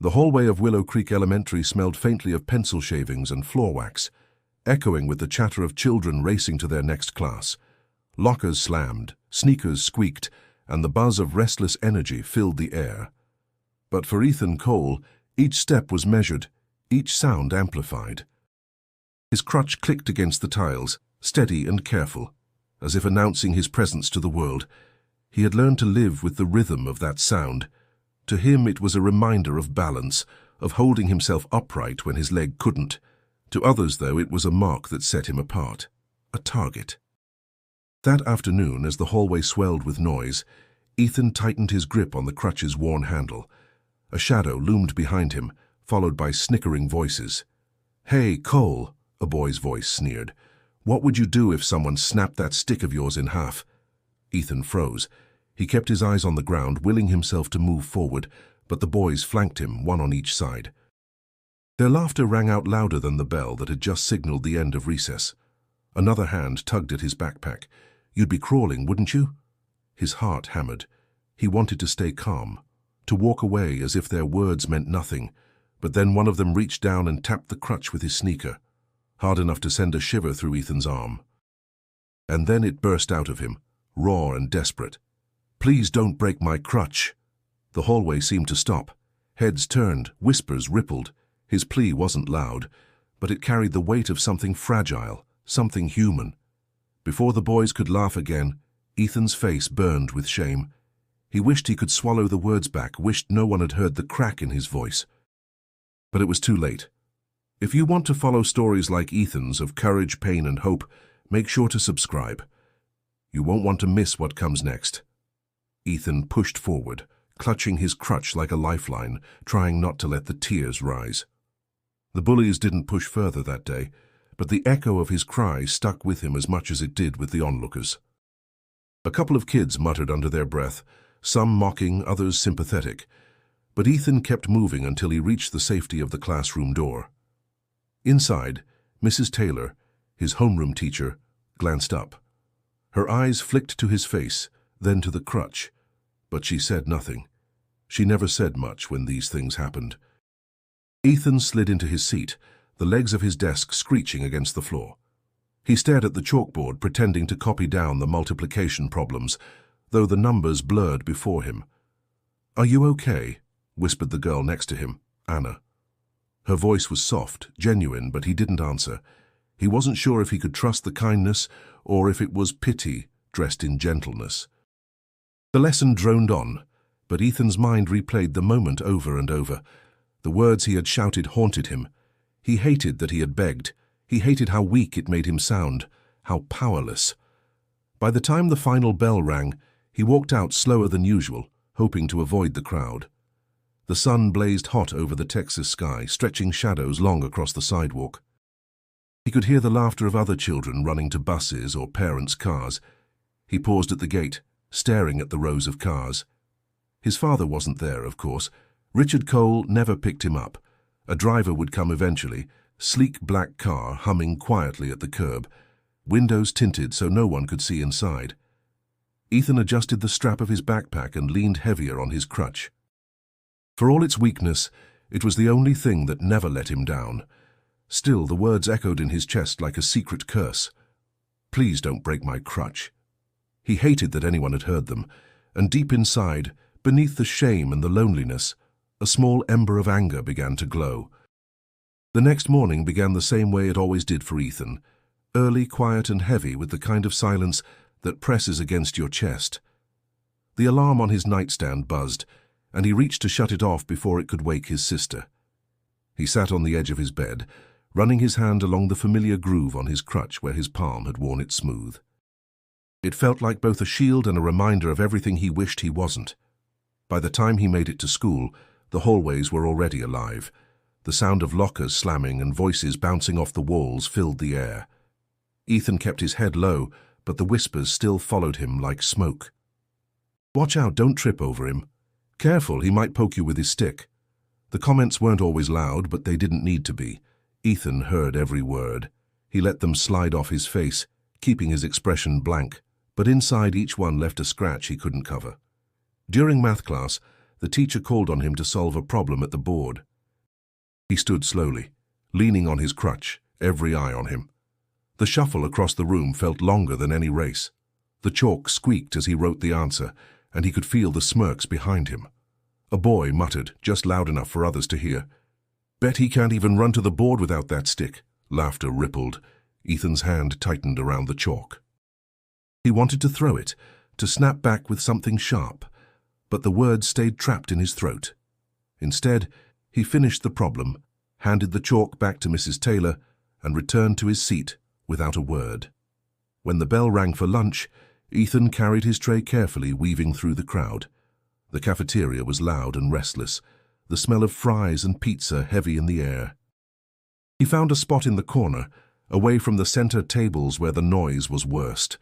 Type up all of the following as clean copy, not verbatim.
The hallway of Willow Creek Elementary smelled faintly of pencil shavings and floor wax, echoing with the chatter of children racing to their next class. Lockers slammed, sneakers squeaked, and the buzz of restless energy filled the air. But for Ethan Cole, each step was measured, each sound amplified. His crutch clicked against the tiles, steady and careful, as if announcing his presence to the world. He had learned to live with the rhythm of that sound. To him it was a reminder of balance, of holding himself upright when his leg couldn't. To others, though, it was a mark that set him apart, a target. That afternoon, as the hallway swelled with noise, Ethan tightened his grip on the crutch's worn handle. A shadow loomed behind him, followed by snickering voices. "Hey, Cole," a boy's voice sneered. "What would you do if someone snapped that stick of yours in half?" Ethan froze. He kept his eyes on the ground, willing himself to move forward, but the boys flanked him, one on each side. Their laughter rang out louder than the bell that had just signaled the end of recess. Another hand tugged at his backpack. "You'd be crawling, wouldn't you?" His heart hammered. He wanted to stay calm, to walk away as if their words meant nothing, but then one of them reached down and tapped the crutch with his sneaker, hard enough to send a shiver through Ethan's arm. And then it burst out of him, raw and desperate. "Please don't break my crutch." The hallway seemed to stop. Heads turned, whispers rippled. His plea wasn't loud, but it carried the weight of something fragile, something human. Before the boys could laugh again, Ethan's face burned with shame. He wished he could swallow the words back, wished no one had heard the crack in his voice. But it was too late. If you want to follow stories like Ethan's of courage, pain, and hope, make sure to subscribe. You won't want to miss what comes next. Ethan pushed forward, clutching his crutch like a lifeline, trying not to let the tears rise. The bullies didn't push further that day, but the echo of his cry stuck with him as much as it did with the onlookers. A couple of kids muttered under their breath, some mocking, others sympathetic, but Ethan kept moving until he reached the safety of the classroom door. Inside, Mrs. Taylor, his homeroom teacher, glanced up. Her eyes flicked to his face, then to the crutch, but she said nothing. She never said much when these things happened. Ethan slid into his seat, the legs of his desk screeching against the floor. He stared at the chalkboard, pretending to copy down the multiplication problems, though the numbers blurred before him. "Are you okay?" whispered the girl next to him, Anna. Her voice was soft, genuine, but he didn't answer. He wasn't sure if he could trust the kindness or if it was pity dressed in gentleness. The lesson droned on, but Ethan's mind replayed the moment over and over. The words he had shouted haunted him. He hated that he had begged. He hated how weak it made him sound, how powerless. By the time the final bell rang, he walked out slower than usual, hoping to avoid the crowd. The sun blazed hot over the Texas sky, stretching shadows long across the sidewalk. He could hear the laughter of other children running to buses or parents' cars. He paused at the gate, staring at the rows of cars. His father wasn't there, of course. Richard Cole never picked him up. A driver would come eventually, sleek black car humming quietly at the curb, windows tinted so no one could see inside. Ethan adjusted the strap of his backpack and leaned heavier on his crutch. For all its weakness, it was the only thing that never let him down. Still, the words echoed in his chest like a secret curse. "Please don't break my crutch." He hated that anyone had heard them, and deep inside, beneath the shame and the loneliness, a small ember of anger began to glow. The next morning began the same way it always did for Ethan, early, quiet, and heavy, with the kind of silence that presses against your chest. The alarm on his nightstand buzzed, and he reached to shut it off before it could wake his sister. He sat on the edge of his bed, running his hand along the familiar groove on his crutch where his palm had worn it smooth. It felt like both a shield and a reminder of everything he wished he wasn't. By the time he made it to school, the hallways were already alive. The sound of lockers slamming and voices bouncing off the walls filled the air. Ethan kept his head low, but the whispers still followed him like smoke. "Watch out, don't trip over him. Careful, he might poke you with his stick." The comments weren't always loud, but they didn't need to be. Ethan heard every word. He let them slide off his face, keeping his expression blank, but inside each one left a scratch he couldn't cover. During math class, the teacher called on him to solve a problem at the board. He stood slowly, leaning on his crutch, every eye on him. The shuffle across the room felt longer than any race. The chalk squeaked as he wrote the answer, and he could feel the smirks behind him. A boy muttered, just loud enough for others to hear, "Bet he can't even run to the board without that stick." Laughter rippled. Ethan's hand tightened around the chalk. He wanted to throw it, to snap back with something sharp, but the words stayed trapped in his throat. Instead, he finished the problem, handed the chalk back to Mrs. Taylor, and returned to his seat without a word. When the bell rang for lunch, Ethan carried his tray carefully, weaving through the crowd. The cafeteria was loud and restless, the smell of fries and pizza heavy in the air. He found a spot in the corner, away from the center tables where the noise was worst.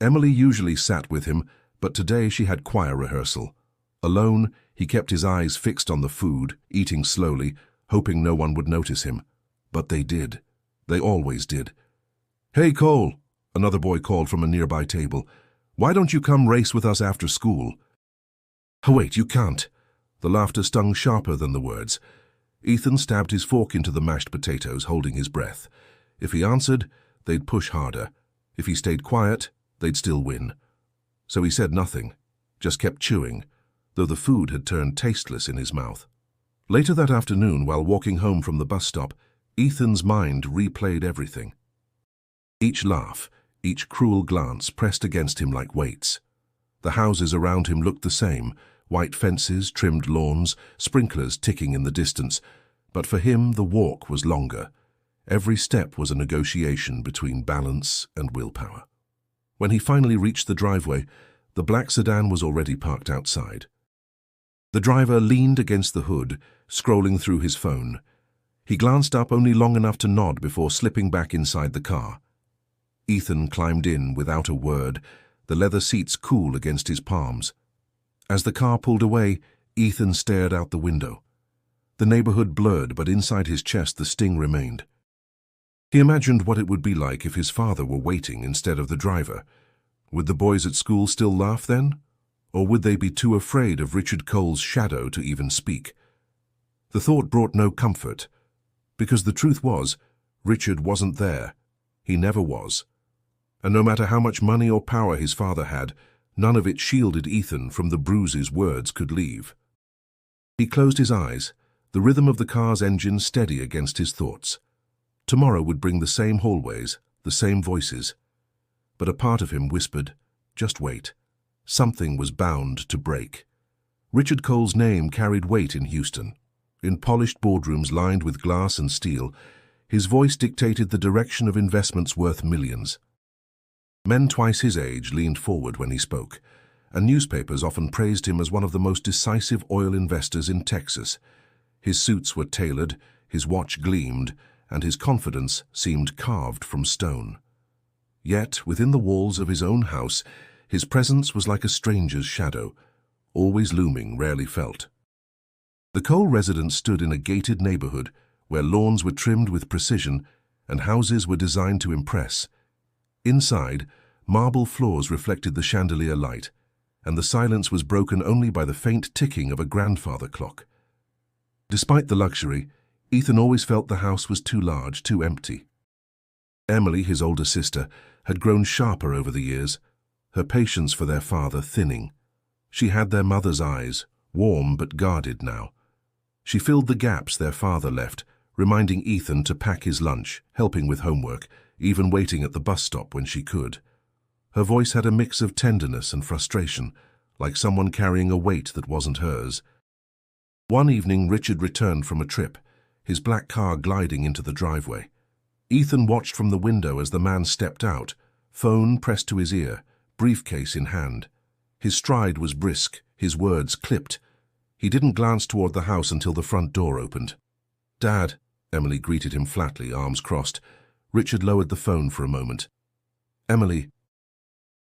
Emily usually sat with him, but today she had choir rehearsal. Alone, he kept his eyes fixed on the food, eating slowly, hoping no one would notice him. But they did. They always did. "Hey, Cole," another boy called from a nearby table. "Why don't you come race with us after school?" "Oh, wait, you can't." The laughter stung sharper than the words. Ethan stabbed his fork into the mashed potatoes, holding his breath. If he answered, they'd push harder. If he stayed quiet, they'd still win. So he said nothing, just kept chewing, though the food had turned tasteless in his mouth. Later that afternoon, while walking home from the bus stop, Ethan's mind replayed everything. Each laugh, each cruel glance pressed against him like weights. The houses around him looked the same, white fences, trimmed lawns, sprinklers ticking in the distance, but for him the walk was longer. Every step was a negotiation between balance and willpower. When he finally reached the driveway, the black sedan was already parked outside. The driver leaned against the hood, scrolling through his phone. He glanced up only long enough to nod before slipping back inside the car. Ethan climbed in without a word, the leather seats cool against his palms. As the car pulled away, Ethan stared out the window. The neighborhood blurred, but inside his chest the sting remained. He imagined what it would be like if his father were waiting instead of the driver. Would the boys at school still laugh then? Or would they be too afraid of Richard Cole's shadow to even speak? The thought brought no comfort, because the truth was, Richard wasn't there. He never was. And no matter how much money or power his father had, none of it shielded Ethan from the bruises words could leave. He closed his eyes, the rhythm of the car's engine steady against his thoughts. Tomorrow would bring the same hallways, the same voices. But a part of him whispered, just wait. Something was bound to break. Richard Cole's name carried weight in Houston. In polished boardrooms lined with glass and steel, his voice dictated the direction of investments worth millions. Men twice his age leaned forward when he spoke, and newspapers often praised him as one of the most decisive oil investors in Texas. His suits were tailored, his watch gleamed, and his confidence seemed carved from stone. Yet, within the walls of his own house, his presence was like a stranger's shadow, always looming, rarely felt. The Cole residence stood in a gated neighborhood where lawns were trimmed with precision and houses were designed to impress. Inside, marble floors reflected the chandelier light, and the silence was broken only by the faint ticking of a grandfather clock. Despite the luxury, Ethan always felt the house was too large, too empty. Emily, his older sister, had grown sharper over the years, her patience for their father thinning. She had their mother's eyes, warm but guarded now. She filled the gaps their father left, reminding Ethan to pack his lunch, helping with homework, even waiting at the bus stop when she could. Her voice had a mix of tenderness and frustration, like someone carrying a weight that wasn't hers. One evening, Richard returned from a trip, his black car gliding into the driveway. Ethan watched from the window as the man stepped out, phone pressed to his ear, briefcase in hand. His stride was brisk, his words clipped. He didn't glance toward the house until the front door opened. "Dad," Emily greeted him flatly, arms crossed. Richard lowered the phone for a moment. "Emily,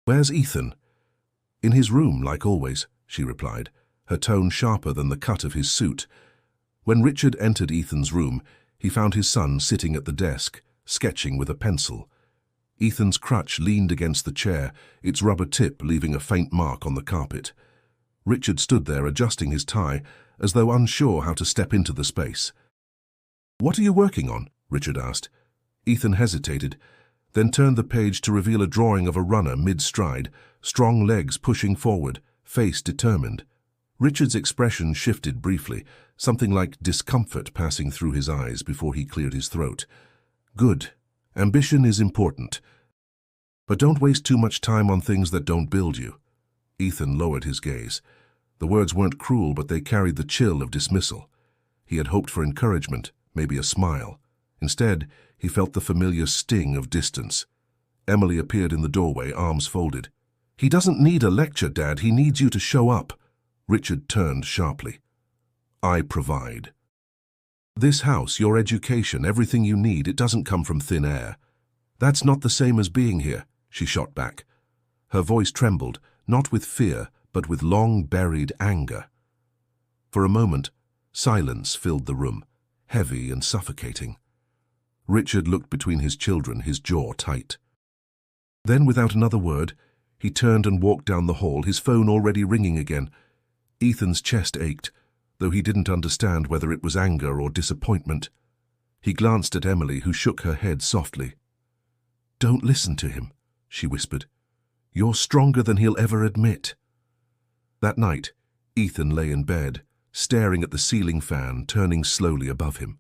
where's Ethan?" "In his room, like always," she replied, her tone sharper than the cut of his suit. When Richard entered Ethan's room, he found his son sitting at the desk, sketching with a pencil. Ethan's crutch leaned against the chair, its rubber tip leaving a faint mark on the carpet. Richard stood there adjusting his tie, as though unsure how to step into the space. "What are you working on?" Richard asked. Ethan hesitated, then turned the page to reveal a drawing of a runner mid-stride, strong legs pushing forward, face determined. Richard's expression shifted briefly, something like discomfort passing through his eyes before he cleared his throat. "Good. Ambition is important. But don't waste too much time on things that don't build you." Ethan lowered his gaze. The words weren't cruel, but they carried the chill of dismissal. He had hoped for encouragement, maybe a smile. Instead, he felt the familiar sting of distance. Emily appeared in the doorway, arms folded. "He doesn't need a lecture, Dad. He needs you to show up." Richard turned sharply. "I provide. This house, your education, everything you need, it doesn't come from thin air." "That's not the same as being here," she shot back. Her voice trembled, not with fear, but with long-buried anger. For a moment, silence filled the room, heavy and suffocating. Richard looked between his children, his jaw tight. Then, without another word, he turned and walked down the hall, his phone already ringing again. Ethan's chest ached, though he didn't understand whether it was anger or disappointment. He glanced at Emily, who shook her head softly. "Don't listen to him," she whispered. "You're stronger than he'll ever admit." That night, Ethan lay in bed, staring at the ceiling fan turning slowly above him.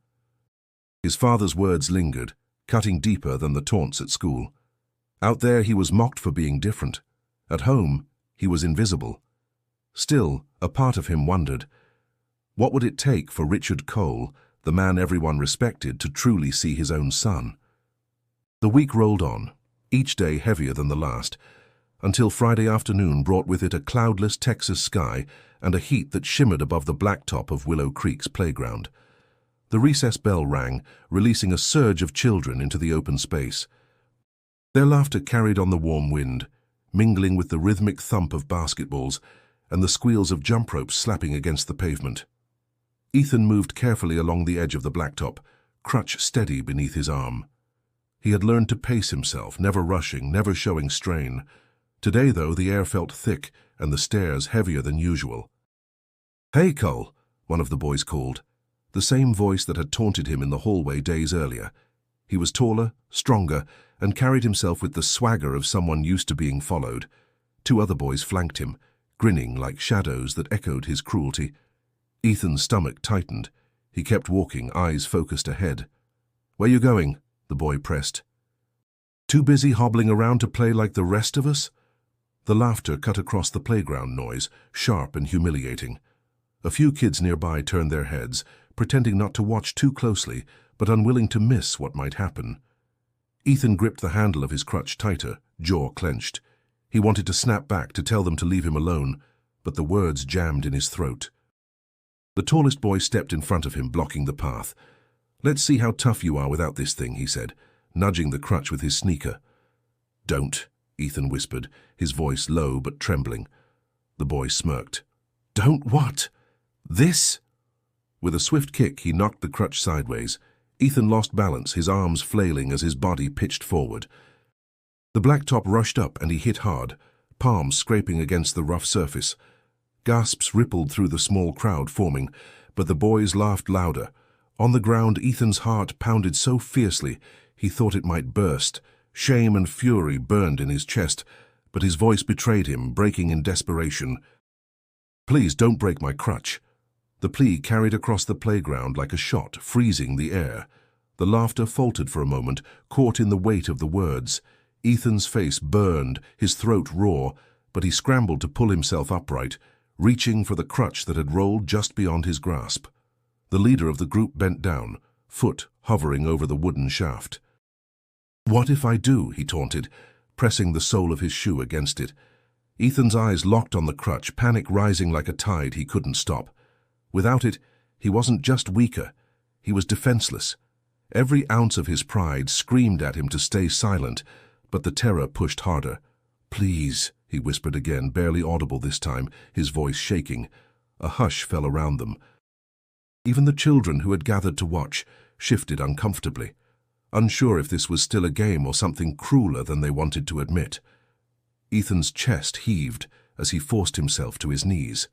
His father's words lingered, cutting deeper than the taunts at school. Out there he was mocked for being different. At home, he was invisible. Still, a part of him wondered, what would it take for Richard Cole, the man everyone respected, to truly see his own son? The week rolled on, each day heavier than the last, until Friday afternoon brought with it a cloudless Texas sky and a heat that shimmered above the blacktop of Willow Creek's playground. The recess bell rang, releasing a surge of children into the open space. Their laughter carried on the warm wind, mingling with the rhythmic thump of basketballs and the squeals of jump ropes slapping against the pavement. Ethan moved carefully along the edge of the blacktop, Crutch steady beneath his arm. He had learned to pace himself, never rushing, never showing strain. Today, though, the air felt thick and the stairs heavier than usual. "Hey, Cole," one of the boys called, the same voice that had taunted him in the hallway days earlier. He was taller, stronger, and carried himself with the swagger of someone used to being followed. Two other boys flanked him, grinning like shadows that echoed his cruelty. Ethan's stomach tightened. He kept walking, eyes focused ahead. "Where you going?" the boy pressed. "Too busy hobbling around to play like the rest of us?" The laughter cut across the playground noise, sharp and humiliating. A few kids nearby turned their heads, pretending not to watch too closely, but unwilling to miss what might happen. Ethan gripped the handle of his crutch tighter, jaw clenched. He wanted to snap back to tell them to leave him alone, but the words jammed in his throat. The tallest boy stepped in front of him, blocking the path. "Let's see how tough you are without this thing," he said, nudging the crutch with his sneaker. "Don't," Ethan whispered, his voice low but trembling. The boy smirked. "Don't what? This?" With a swift kick, he knocked the crutch sideways. Ethan lost balance, his arms flailing as his body pitched forward. The blacktop rushed up and he hit hard, palms scraping against the rough surface. Gasps rippled through the small crowd forming, but the boys laughed louder. On the ground, Ethan's heart pounded so fiercely he thought it might burst. Shame and fury burned in his chest, but his voice betrayed him, breaking in desperation. "Please don't break my crutch." The plea carried across the playground like a shot, freezing the air. The laughter faltered for a moment, caught in the weight of the words. Ethan's face burned, his throat raw, but he scrambled to pull himself upright, reaching for the crutch that had rolled just beyond his grasp. The leader of the group bent down, foot hovering over the wooden shaft. "What if I do?" he taunted, pressing the sole of his shoe against it. Ethan's eyes locked on the crutch, panic rising like a tide he couldn't stop. Without it, he wasn't just weaker, he was defenseless. Every ounce of his pride screamed at him to stay silent, but the terror pushed harder. "Please," he whispered again, barely audible this time, his voice shaking. A hush fell around them. Even the children who had gathered to watch shifted uncomfortably, unsure if this was still a game or something crueler than they wanted to admit. Ethan's chest heaved, as he forced himself to his knees.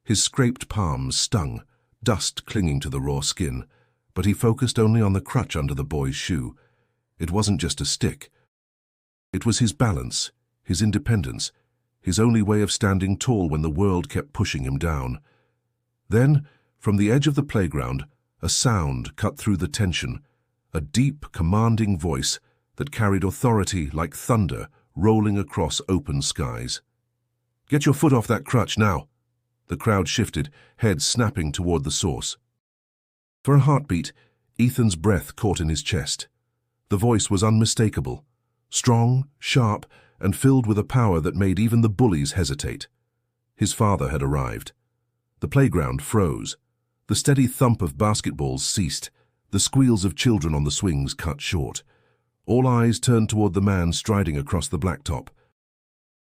His scraped palms stung, dust clinging to the raw skin, but he focused only on the crutch under the boy's shoe. It wasn't just a stick. It was his balance, his independence, his only way of standing tall when the world kept pushing him down. Then, from the edge of the playground, a sound cut through the tension, a deep, commanding voice that carried authority like thunder rolling across open skies. "Get your foot off that crutch now!" The crowd shifted, heads snapping toward the source. For a heartbeat, Ethan's breath caught in his chest. The voice was unmistakable, strong, sharp, and filled with a power that made even the bullies hesitate. His father had arrived. The playground froze. The steady thump of basketballs ceased. The squeals of children on the swings cut short. All eyes turned toward the man striding across the blacktop.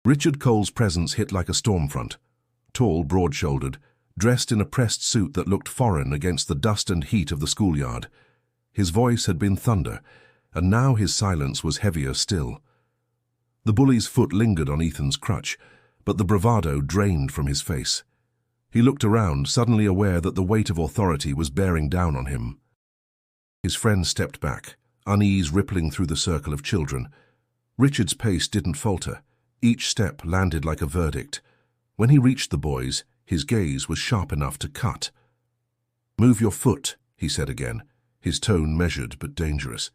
Richard Cole's presence hit like a storm front. Tall, broad-shouldered, dressed in a pressed suit that looked foreign against the dust and heat of the schoolyard. His voice had been thunder, and now his silence was heavier still. The bully's foot lingered on Ethan's crutch, but the bravado drained from his face. He looked around, suddenly aware that the weight of authority was bearing down on him. His friend stepped back, unease rippling through the circle of children. Richard's pace didn't falter. Each step landed like a verdict. When he reached the boys, his gaze was sharp enough to cut. "Move your foot," he said again, his tone measured but dangerous.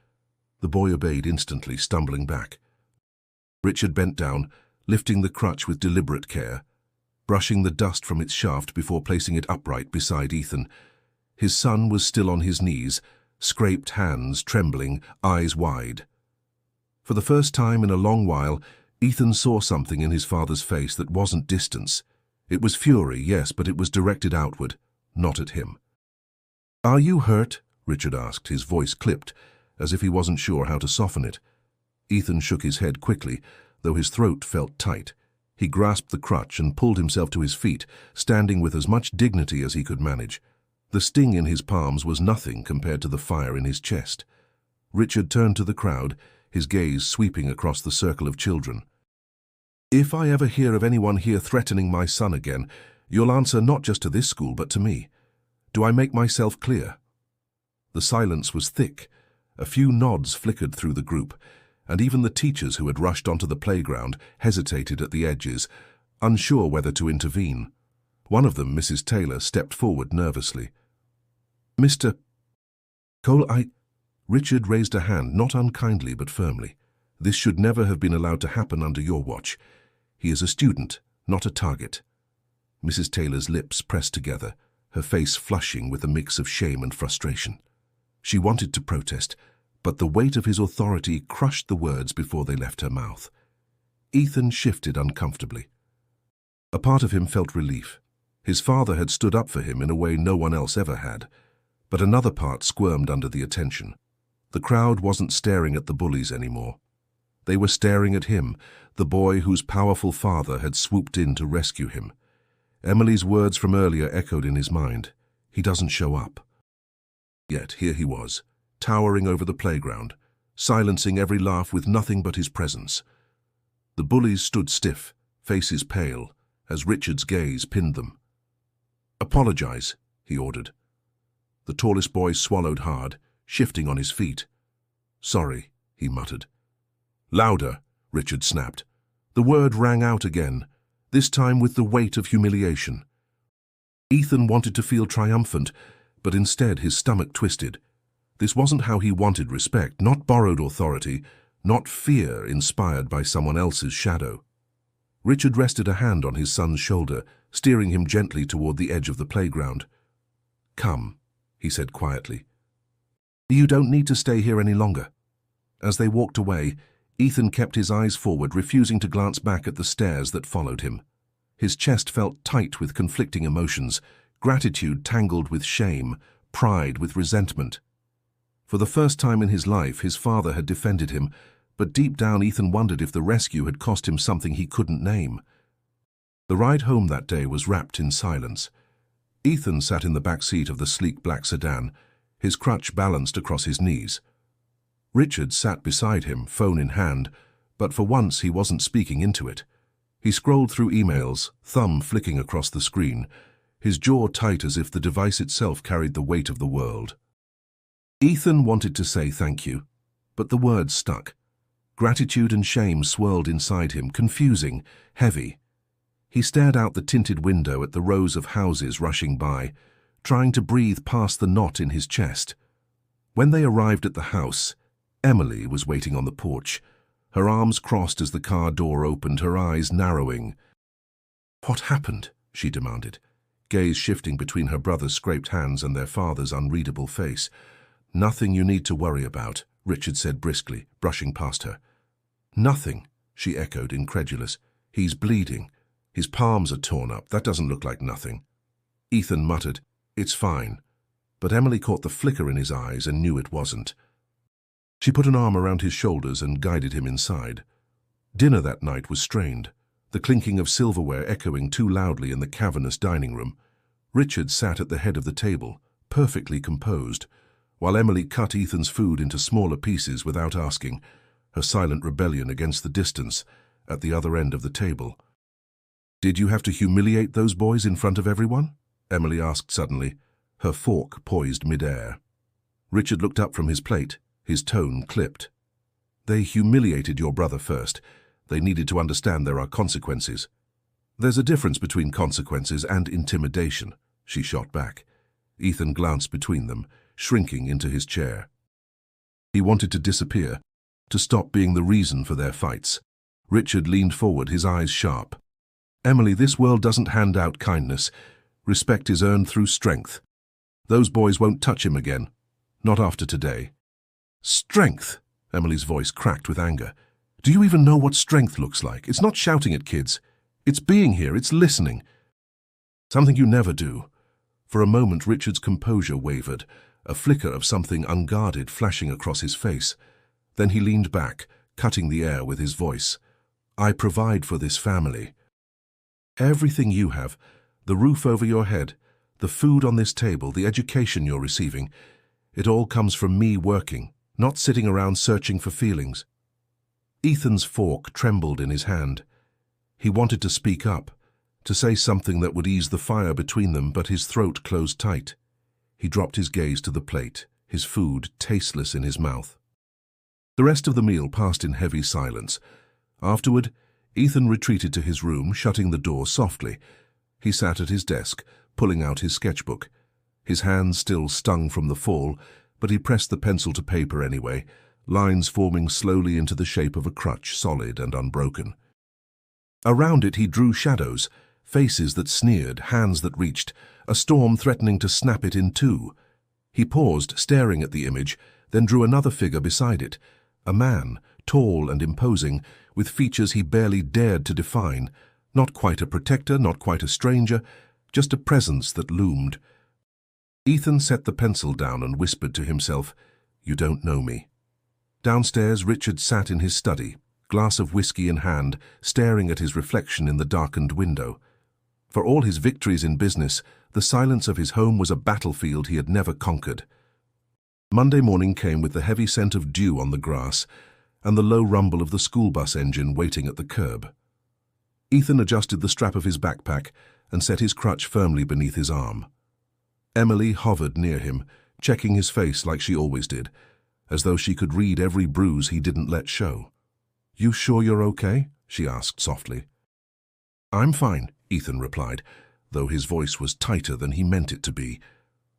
The boy obeyed instantly, stumbling back. Richard bent down, lifting the crutch with deliberate care, brushing the dust from its shaft before placing it upright beside Ethan. His son was still on his knees, scraped hands trembling, eyes wide. For the first time in a long while, Ethan saw something in his father's face that wasn't distance. It was fury, yes, but it was directed outward, not at him. "Are you hurt?" Richard asked, his voice clipped, as if he wasn't sure how to soften it. Ethan shook his head quickly, though his throat felt tight. He grasped the crutch and pulled himself to his feet, standing with as much dignity as he could manage. The sting in his palms was nothing compared to the fire in his chest. Richard turned to the crowd, his gaze sweeping across the circle of children. "If I ever hear of anyone here threatening my son again, you'll answer not just to this school but to me. Do I make myself clear?" The silence was thick. A few nods flickered through the group, and even the teachers who had rushed onto the playground hesitated at the edges, unsure whether to intervene. One of them, Mrs. Taylor, stepped forward nervously. "Mr. Cole, Richard raised a hand, not unkindly but firmly. "This should never have been allowed to happen under your watch. He is a student, not a target." Mrs. Taylor's lips pressed together, her face flushing with a mix of shame and frustration. She wanted to protest, but the weight of his authority crushed the words before they left her mouth. Ethan shifted uncomfortably. A part of him felt relief. His father had stood up for him in a way no one else ever had, but another part squirmed under the attention. The crowd wasn't staring at the bullies anymore. They were staring at him, the boy whose powerful father had swooped in to rescue him. Emily's words from earlier echoed in his mind. He doesn't show up. Yet here he was, towering over the playground, silencing every laugh with nothing but his presence. The bullies stood stiff, faces pale, as Richard's gaze pinned them. "Apologize," he ordered. The tallest boy swallowed hard, shifting on his feet. "Sorry," he muttered. "Louder," Richard snapped. The word rang out again, this time with the weight of humiliation. Ethan wanted to feel triumphant, but instead his stomach twisted. This wasn't how he wanted respect, not borrowed authority, not fear inspired by someone else's shadow. Richard rested a hand on his son's shoulder, steering him gently toward the edge of the playground. "Come," he said quietly. "You don't need to stay here any longer." As they walked away, Ethan kept his eyes forward, refusing to glance back at the stares that followed him. His chest felt tight with conflicting emotions, gratitude tangled with shame, pride with resentment. For the first time in his life, his father had defended him, but deep down Ethan wondered if the rescue had cost him something he couldn't name. The ride home that day was wrapped in silence. Ethan sat in the back seat of the sleek black sedan, his crutch balanced across his knees. Richard sat beside him, phone in hand, but for once he wasn't speaking into it. He scrolled through emails, thumb flicking across the screen, his jaw tight as if the device itself carried the weight of the world. Ethan wanted to say thank you, but the words stuck. Gratitude and shame swirled inside him, confusing, heavy. He stared out the tinted window at the rows of houses rushing by, trying to breathe past the knot in his chest. When they arrived at the house, Emily was waiting on the porch, her arms crossed as the car door opened, her eyes narrowing. "What happened?" she demanded, gaze shifting between her brother's scraped hands and their father's unreadable face. "Nothing you need to worry about," Richard said briskly, brushing past her. "Nothing," she echoed, incredulous. "He's bleeding. His palms are torn up. That doesn't look like nothing." Ethan muttered, "It's fine." But Emily caught the flicker in his eyes and knew it wasn't. She put an arm around his shoulders and guided him inside. Dinner that night was strained, the clinking of silverware echoing too loudly in the cavernous dining room. Richard sat at the head of the table, perfectly composed, while Emily cut Ethan's food into smaller pieces without asking, her silent rebellion against the distance at the other end of the table. "Did you have to humiliate those boys in front of everyone?" Emily asked suddenly, her fork poised mid-air. Richard looked up from his plate, his tone clipped. "They humiliated your brother first. They needed to understand there are consequences." "There's a difference between consequences and intimidation," she shot back. Ethan glanced between them, shrinking into his chair. He wanted to disappear, to stop being the reason for their fights. Richard leaned forward, his eyes sharp. "Emily, this world doesn't hand out kindness. Respect is earned through strength. Those boys won't touch him again. Not after today." "Strength?" Emily's voice cracked with anger. "Do you even know what strength looks like? It's not shouting at kids. It's being here, it's listening. Something you never do." For a moment Richard's composure wavered, a flicker of something unguarded flashing across his face. Then he leaned back, cutting the air with his voice. "I provide for this family. Everything you have, the roof over your head, the food on this table, the education you're receiving, it all comes from me working, not sitting around searching for feelings." Ethan's fork trembled in his hand. He wanted to speak up, to say something that would ease the fire between them, but his throat closed tight. He dropped his gaze to the plate, his food tasteless in his mouth. The rest of the meal passed in heavy silence. Afterward, Ethan retreated to his room, shutting the door softly. He sat at his desk, pulling out his sketchbook. His hands still stung from the fall, but he pressed the pencil to paper anyway, lines forming slowly into the shape of a crutch, solid and unbroken. Around it he drew shadows, faces that sneered, hands that reached, a storm threatening to snap it in two. He paused, staring at the image, then drew another figure beside it, a man, tall and imposing, with features he barely dared to define, not quite a protector, not quite a stranger, just a presence that loomed. Ethan set the pencil down and whispered to himself, "You don't know me." Downstairs, Richard sat in his study, glass of whiskey in hand, staring at his reflection in the darkened window. For all his victories in business, the silence of his home was a battlefield he had never conquered. Monday morning came with the heavy scent of dew on the grass and the low rumble of the school bus engine waiting at the curb. Ethan adjusted the strap of his backpack and set his crutch firmly beneath his arm. Emily hovered near him, checking his face like she always did, as though she could read every bruise he didn't let show. "You sure you're okay?" she asked softly. "I'm fine," Ethan replied, though his voice was tighter than he meant it to be.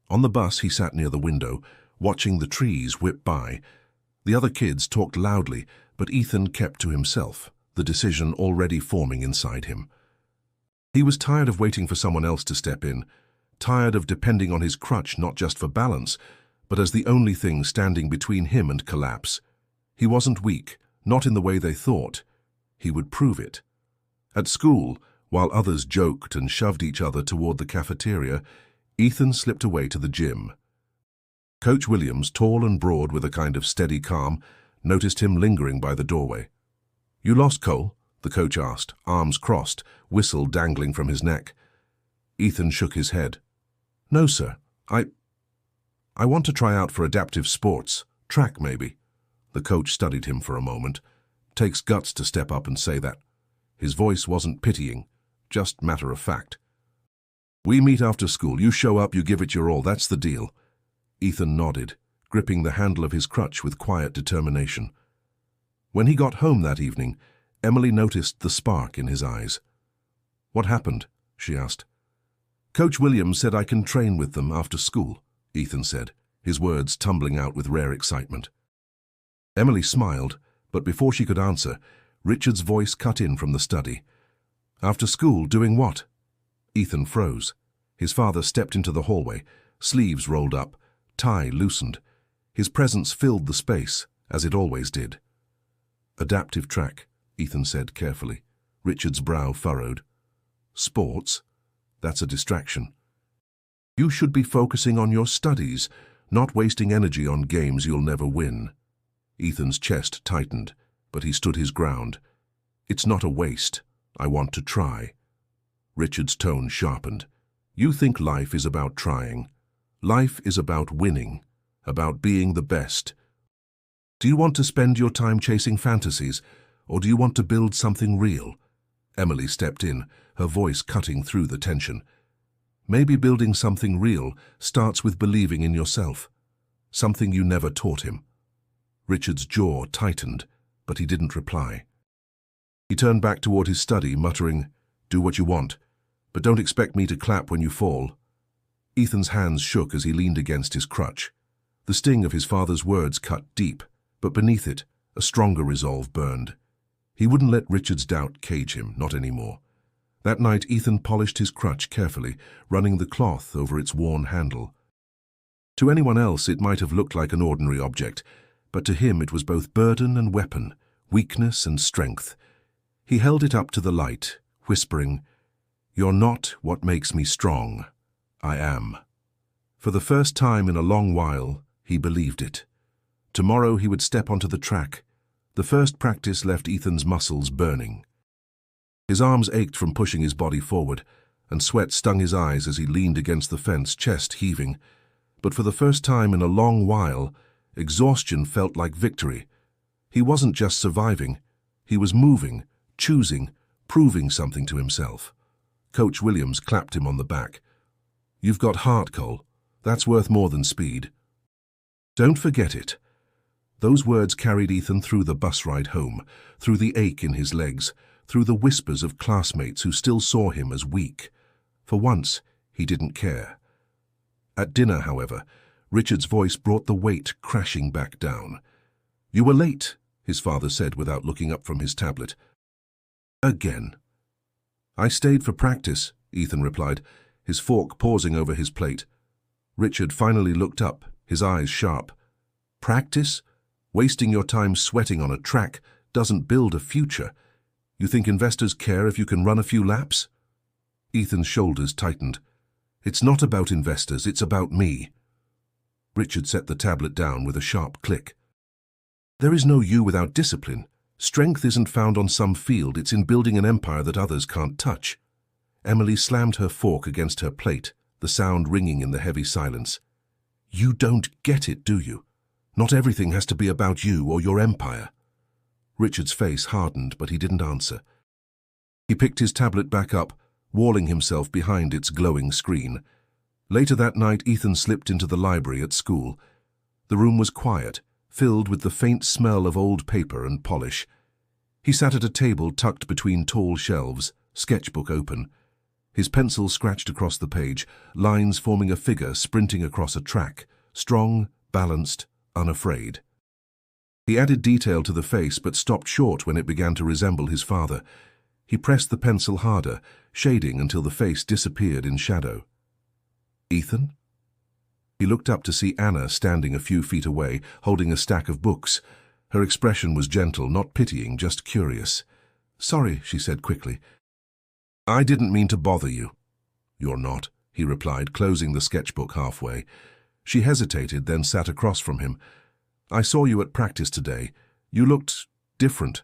On the bus he sat near the window, watching the trees whip by. The other kids talked loudly, but Ethan kept to himself, the decision already forming inside him. He was tired of waiting for someone else to step in, tired of depending on his crutch not just for balance, but as the only thing standing between him and collapse. He wasn't weak, not in the way they thought. He would prove it. At school, while others joked and shoved each other toward the cafeteria, Ethan slipped away to the gym. Coach Williams, tall and broad with a kind of steady calm, noticed him lingering by the doorway. "You lost, Cole?" the coach asked, arms crossed, whistle dangling from his neck. Ethan shook his head. "No, sir. I want to try out for adaptive sports. Track, maybe." The coach studied him for a moment. "Takes guts to step up and say that." His voice wasn't pitying, just matter of fact. "We meet after school. You show up, you give it your all. That's the deal." Ethan nodded, gripping the handle of his crutch with quiet determination. When he got home that evening, Emily noticed the spark in his eyes. "What happened?" she asked. "Coach Williams said I can train with them after school," Ethan said, his words tumbling out with rare excitement. Emily smiled, but before she could answer, Richard's voice cut in from the study. "After school, doing what?" Ethan froze. His father stepped into the hallway, sleeves rolled up, tie loosened. His presence filled the space, as it always did. "Adaptive track," Ethan said carefully. Richard's brow furrowed. "Sports? That's a distraction. You should be focusing on your studies, not wasting energy on games you'll never win." Ethan's chest tightened, but he stood his ground. "It's not a waste. I want to try." Richard's tone sharpened. "You think life is about trying. Life is about winning, about being the best. Do you want to spend your time chasing fantasies, or do you want to build something real?" Emily stepped in, her voice cutting through the tension. "Maybe building something real starts with believing in yourself, something you never taught him." Richard's jaw tightened, but he didn't reply. He turned back toward his study, muttering, "Do what you want, but don't expect me to clap when you fall." Ethan's hands shook as he leaned against his crutch. The sting of his father's words cut deep, but beneath it, a stronger resolve burned. He wouldn't let Richard's doubt cage him, not anymore. That night, Ethan polished his crutch carefully, running the cloth over its worn handle. To anyone else, it might have looked like an ordinary object, but to him it was both burden and weapon, weakness and strength. He held it up to the light, whispering, "You're not what makes me strong. I am." For the first time in a long while, he believed it. Tomorrow he would step onto the track. The first practice left Ethan's muscles burning. His arms ached from pushing his body forward, and sweat stung his eyes as he leaned against the fence, chest heaving. But for the first time in a long while, exhaustion felt like victory. He wasn't just surviving. He was moving, choosing, proving something to himself. Coach Williams clapped him on the back. "You've got heart, Cole. That's worth more than speed. Don't forget it." Those words carried Ethan through the bus ride home, through the ache in his legs, through the whispers of classmates who still saw him as weak. For once, he didn't care. At dinner, however, Richard's voice brought the weight crashing back down. "You were late," his father said without looking up from his tablet. "Again." "I stayed for practice," Ethan replied, his fork pausing over his plate. Richard finally looked up, his eyes sharp. "Practice? Wasting your time sweating on a track doesn't build a future. You think investors care if you can run a few laps?" Ethan's shoulders tightened. "It's not about investors, it's about me." Richard set the tablet down with a sharp click. "There is no you without discipline. Strength isn't found on some field, it's in building an empire that others can't touch." Emily slammed her fork against her plate, the sound ringing in the heavy silence. "You don't get it, do you? Not everything has to be about you or your empire." Richard's face hardened, but he didn't answer. He picked his tablet back up, walling himself behind its glowing screen. Later that night, Ethan slipped into the library at school. The room was quiet, filled with the faint smell of old paper and polish. He sat at a table tucked between tall shelves, sketchbook open. His pencil scratched across the page, lines forming a figure sprinting across a track, strong, balanced, unafraid. He added detail to the face but stopped short when it began to resemble his father. He pressed the pencil harder, shading until the face disappeared in shadow. "Ethan?" He looked up to see Anna standing a few feet away, holding a stack of books. Her expression was gentle, not pitying, just curious. "Sorry," she said quickly. "I didn't mean to bother you." "You're not," he replied, closing the sketchbook halfway. She hesitated, then sat across from him. "I saw you at practice today. You looked different,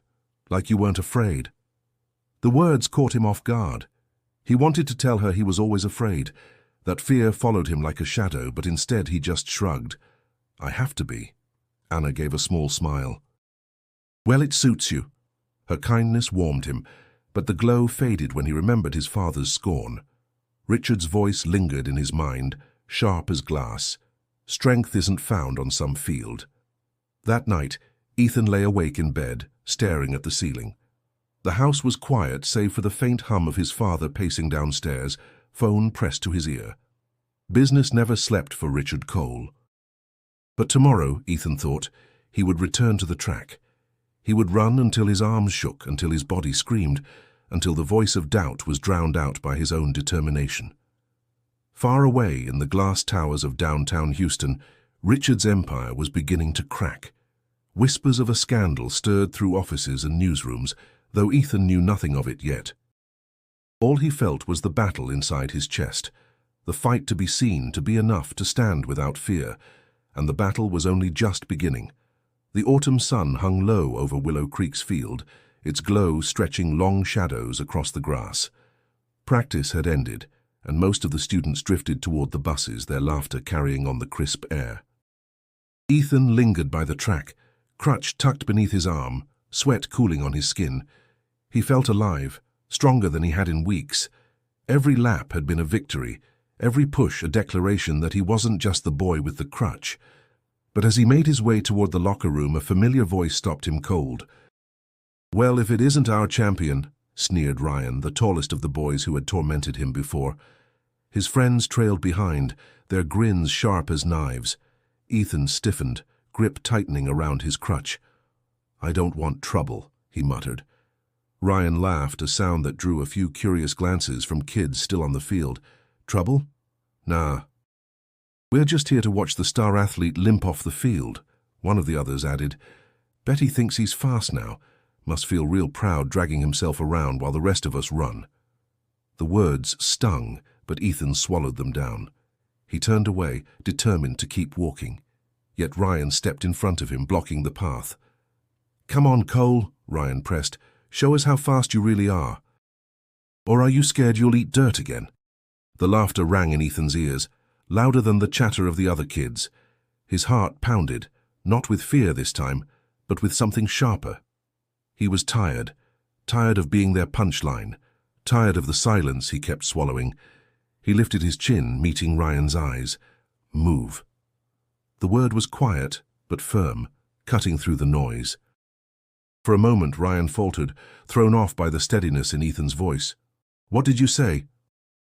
like you weren't afraid." The words caught him off guard. He wanted to tell her he was always afraid, that fear followed him like a shadow, but instead he just shrugged. "I have to be." Anna gave a small smile. "Well, it suits you." Her kindness warmed him, but the glow faded when he remembered his father's scorn. Richard's voice lingered in his mind, sharp as glass. Strength isn't found on some field. That night, Ethan lay awake in bed, staring at the ceiling. The house was quiet save for the faint hum of his father pacing downstairs, phone pressed to his ear. Business never slept for Richard Cole. But tomorrow, Ethan thought, he would return to the track. He would run until his arms shook, until his body screamed, until the voice of doubt was drowned out by his own determination. Far away in the glass towers of downtown Houston, Richard's empire was beginning to crack. Whispers of a scandal stirred through offices and newsrooms, though Ethan knew nothing of it yet. All he felt was the battle inside his chest, the fight to be seen, to be enough, to stand without fear, and the battle was only just beginning. The autumn sun hung low over Willow Creek's field, its glow stretching long shadows across the grass. Practice had ended, and most of the students drifted toward the buses, their laughter carrying on the crisp air. Ethan lingered by the track, Crutch tucked beneath his arm, sweat cooling on his skin. He felt alive, stronger than he had in weeks. Every lap had been a victory, every push a declaration that he wasn't just the boy with the crutch. But as he made his way toward the locker room, a familiar voice stopped him cold. "Well, if it isn't our champion," sneered Ryan, the tallest of the boys who had tormented him before. His friends trailed behind, their grins sharp as knives. Ethan stiffened, grip tightening around his crutch. "I don't want trouble," he muttered. Ryan laughed, a sound that drew a few curious glances from kids still on the field. "Trouble? Nah. We're just here to watch the star athlete limp off the field," one of the others added. "Bet he thinks he's fast now. Must feel real proud dragging himself around while the rest of us run." The words stung, but Ethan swallowed them down. He turned away, determined to keep walking. Yet Ryan stepped in front of him, blocking the path. "Come on, Cole," Ryan pressed. "Show us how fast you really are. Or are you scared you'll eat dirt again?" The laughter rang in Ethan's ears, louder than the chatter of the other kids. His heart pounded, not with fear this time, but with something sharper. He was tired of being their punchline, tired of the silence he kept swallowing. He lifted his chin, meeting Ryan's eyes. "Move." The word was quiet, but firm, cutting through the noise. For a moment, Ryan faltered, thrown off by the steadiness in Ethan's voice. "What did you say?"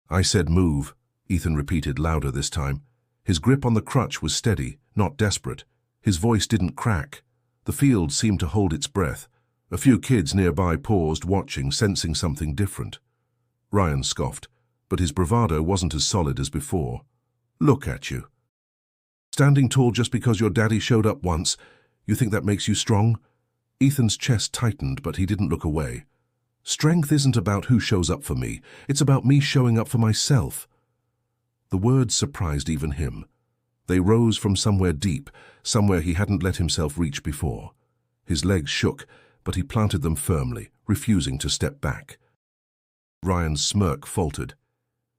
"I said move," Ethan repeated louder this time. His grip on the crutch was steady, not desperate. His voice didn't crack. The field seemed to hold its breath. A few kids nearby paused, watching, sensing something different. Ryan scoffed, but his bravado wasn't as solid as before. "Look at you. Standing tall just because your daddy showed up once. You think that makes you strong?" Ethan's chest tightened, but he didn't look away. "Strength isn't about who shows up for me. It's about me showing up for myself." The words surprised even him. They rose from somewhere deep, somewhere he hadn't let himself reach before. His legs shook, but he planted them firmly, refusing to step back. Ryan's smirk faltered.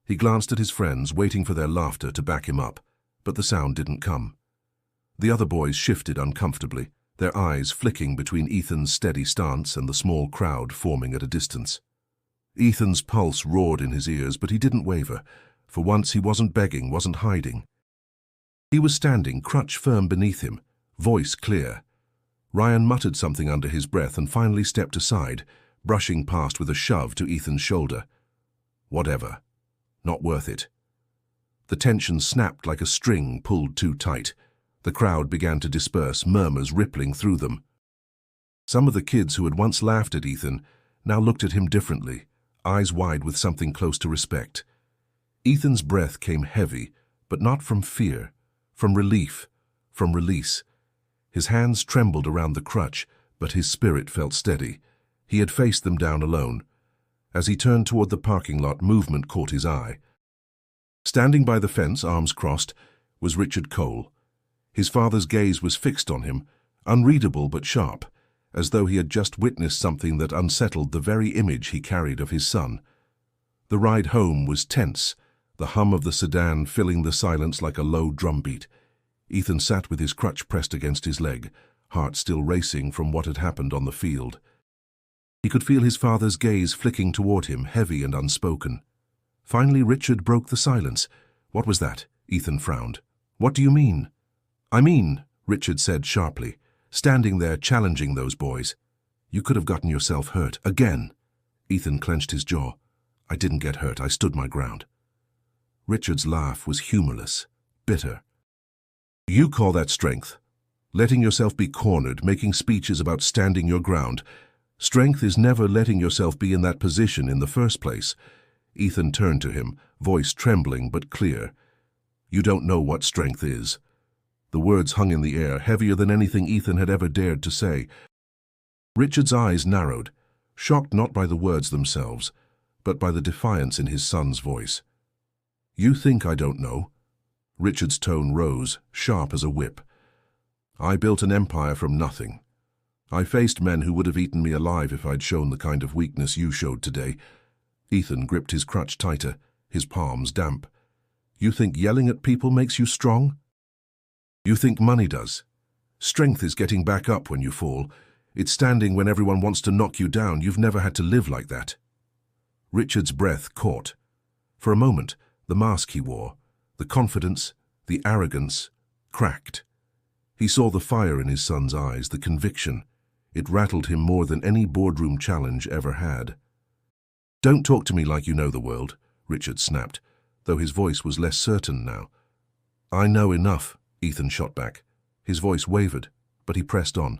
He glanced at his friends, waiting for their laughter to back him up, but the sound didn't come. The other boys shifted uncomfortably, their eyes flicking between Ethan's steady stance and the small crowd forming at a distance. Ethan's pulse roared in his ears, but he didn't waver. For once he wasn't begging, wasn't hiding. He was standing, crutch firm beneath him, voice clear. Ryan muttered something under his breath and finally stepped aside, brushing past with a shove to Ethan's shoulder. "Whatever. Not worth it." The tension snapped like a string pulled too tight. The crowd began to disperse, murmurs rippling through them. Some of the kids who had once laughed at Ethan now looked at him differently, eyes wide with something close to respect. Ethan's breath came heavy, but not from fear, from relief, from release. His hands trembled around the crutch, but his spirit felt steady. He had faced them down alone. As he turned toward the parking lot, movement caught his eye. Standing by the fence, arms crossed, was Richard Cole. His father's gaze was fixed on him, unreadable but sharp, as though he had just witnessed something that unsettled the very image he carried of his son. The ride home was tense, the hum of the sedan filling the silence like a low drumbeat. Ethan sat with his crutch pressed against his leg, heart still racing from what had happened on the field. He could feel his father's gaze flicking toward him, heavy and unspoken. Finally, Richard broke the silence. "What was that?" Ethan frowned. "What do you mean?" "I mean," Richard said sharply, standing there challenging those boys. "You could have gotten yourself hurt, again." Ethan clenched his jaw. "I didn't get hurt, I stood my ground." Richard's laugh was humorless, bitter. "You call that strength? Letting yourself be cornered, making speeches about standing your ground. Strength is never letting yourself be in that position in the first place." Ethan turned to him, voice trembling but clear. "You don't know what strength is." The words hung in the air, heavier than anything Ethan had ever dared to say. Richard's eyes narrowed, shocked not by the words themselves, but by the defiance in his son's voice. "You think I don't know?" Richard's tone rose, sharp as a whip. "I built an empire from nothing. I faced men who would have eaten me alive if I'd shown the kind of weakness you showed today." Ethan gripped his crutch tighter, his palms damp. "You think yelling at people makes you strong? You think money does. Strength is getting back up when you fall. It's standing when everyone wants to knock you down. You've never had to live like that." Richard's breath caught. For a moment, the mask he wore, the confidence, the arrogance, cracked. He saw the fire in his son's eyes, the conviction. It rattled him more than any boardroom challenge ever had. "Don't talk to me like you know the world," Richard snapped, though his voice was less certain now. "I know enough," Ethan shot back. His voice wavered, but he pressed on.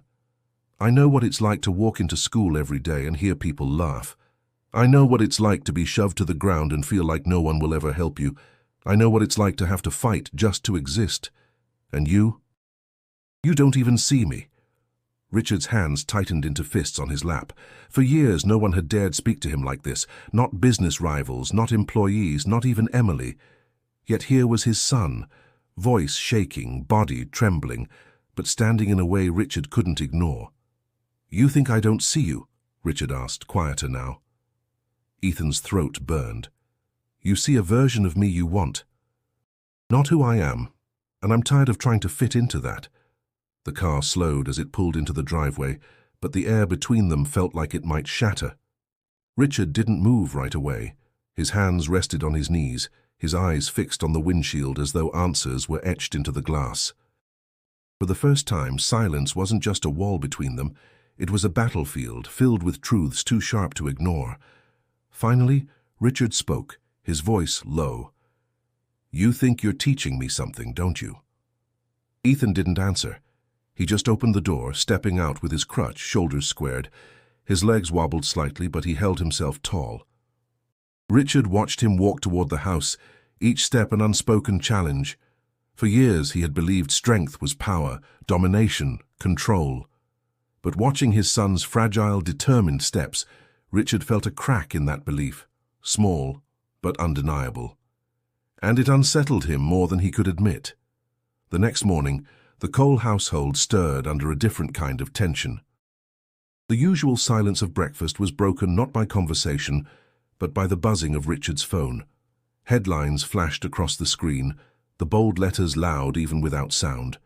"I know what it's like to walk into school every day and hear people laugh. I know what it's like to be shoved to the ground and feel like no one will ever help you. I know what it's like to have to fight just to exist. And you? You don't even see me." Richard's hands tightened into fists on his lap. For years, no one had dared speak to him like this. Not business rivals, not employees, not even Emily. Yet here was his son, voice shaking, body trembling, but standing in a way Richard couldn't ignore. "You think I don't see you?" Richard asked, quieter now. Ethan's throat burned. "You see a version of me you want. Not who I am, and I'm tired of trying to fit into that." The car slowed as it pulled into the driveway, but the air between them felt like it might shatter. Richard didn't move right away. His hands rested on his knees, his eyes fixed on the windshield as though answers were etched into the glass. For the first time, silence wasn't just a wall between them. It was a battlefield filled with truths too sharp to ignore. Finally, Richard spoke, his voice low. "You think you're teaching me something, don't you?" Ethan didn't answer. He just opened the door, stepping out with his crutch, shoulders squared. His legs wobbled slightly, but he held himself tall. Richard watched him walk toward the house, each step an unspoken challenge. For years he had believed strength was power, domination, control. But watching his son's fragile, determined steps, Richard felt a crack in that belief, small but undeniable. And it unsettled him more than he could admit. The next morning, the Cole household stirred under a different kind of tension. The usual silence of breakfast was broken not by conversation, but by the buzzing of Richard's phone. Headlines flashed across the screen, the bold letters loud even without sound.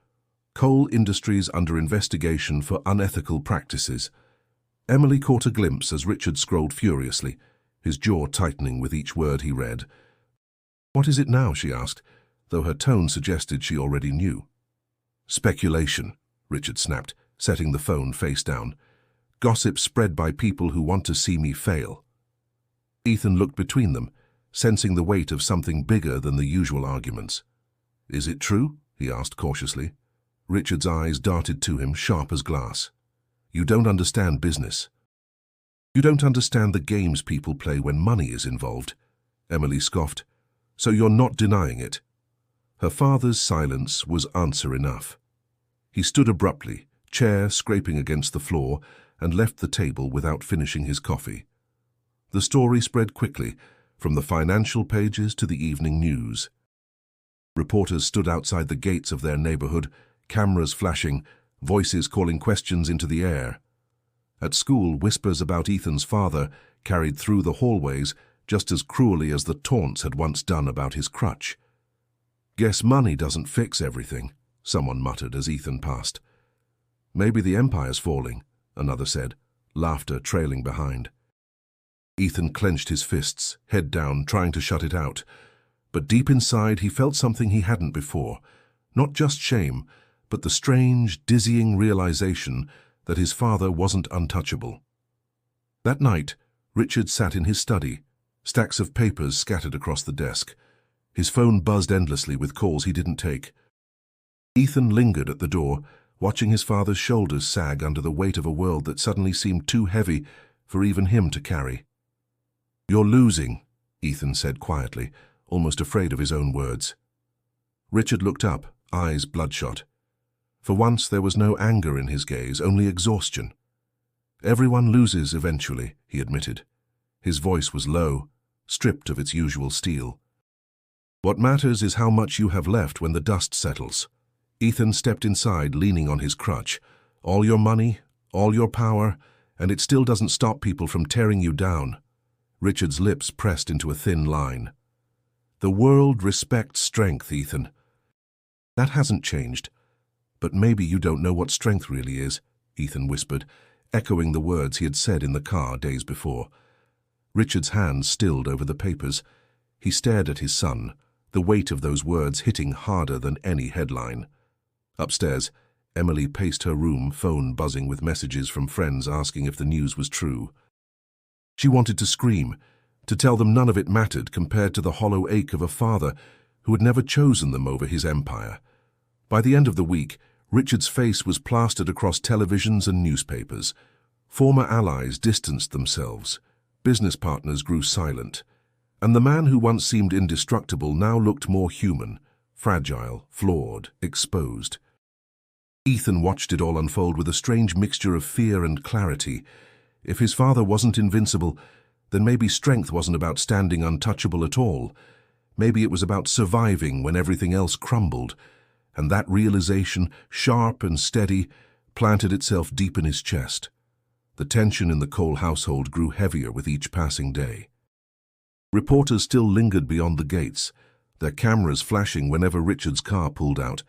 Cole Industries under investigation for unethical practices. Emily caught a glimpse as Richard scrolled furiously, his jaw tightening with each word he read. "What is it now?" she asked, though her tone suggested she already knew. "Speculation," Richard snapped, setting the phone face down. "Gossip spread by people who want to see me fail." Ethan looked between them, sensing the weight of something bigger than the usual arguments. "Is it true?" he asked cautiously. Richard's eyes darted to him, sharp as glass. "You don't understand business. You don't understand the games people play when money is involved." Emily scoffed. "So you're not denying it?" Her father's silence was answer enough. He stood abruptly, chair scraping against the floor, and left the table without finishing his coffee. The story spread quickly, from the financial pages to the evening news. Reporters stood outside the gates of their neighborhood, cameras flashing, voices calling questions into the air. At school, whispers about Ethan's father carried through the hallways just as cruelly as the taunts had once done about his crutch. "Guess money doesn't fix everything," someone muttered as Ethan passed. "Maybe the empire's falling," another said, laughter trailing behind. Ethan clenched his fists, head down, trying to shut it out. But deep inside he felt something he hadn't before. Not just shame, but the strange, dizzying realization that his father wasn't untouchable. That night, Richard sat in his study, stacks of papers scattered across the desk. His phone buzzed endlessly with calls he didn't take. Ethan lingered at the door, watching his father's shoulders sag under the weight of a world that suddenly seemed too heavy for even him to carry. "You're losing," Ethan said quietly, almost afraid of his own words. Richard looked up, eyes bloodshot. For once there was no anger in his gaze, only exhaustion. "Everyone loses eventually," he admitted. His voice was low, stripped of its usual steel. "What matters is how much you have left when the dust settles." Ethan stepped inside, leaning on his crutch. "All your money, all your power, and it still doesn't stop people from tearing you down." Richard's lips pressed into a thin line. "The world respects strength, Ethan. That hasn't changed. But maybe you don't know what strength really is," Ethan whispered, echoing the words he had said in the car days before. Richard's hands stilled over the papers. He stared at his son, the weight of those words hitting harder than any headline. Upstairs, Emily paced her room, phone buzzing with messages from friends asking if the news was true. She wanted to scream, to tell them none of it mattered compared to the hollow ache of a father who had never chosen them over his empire. By the end of the week, Richard's face was plastered across televisions and newspapers. Former allies distanced themselves. Business partners grew silent. And the man who once seemed indestructible now looked more human, fragile, flawed, exposed. Ethan watched it all unfold with a strange mixture of fear and clarity. If his father wasn't invincible, then maybe strength wasn't about standing untouchable at all. Maybe it was about surviving when everything else crumbled. And that realization, sharp and steady, planted itself deep in his chest. The tension in the Cole household grew heavier with each passing day. Reporters still lingered beyond the gates, their cameras flashing whenever Richard's car pulled out.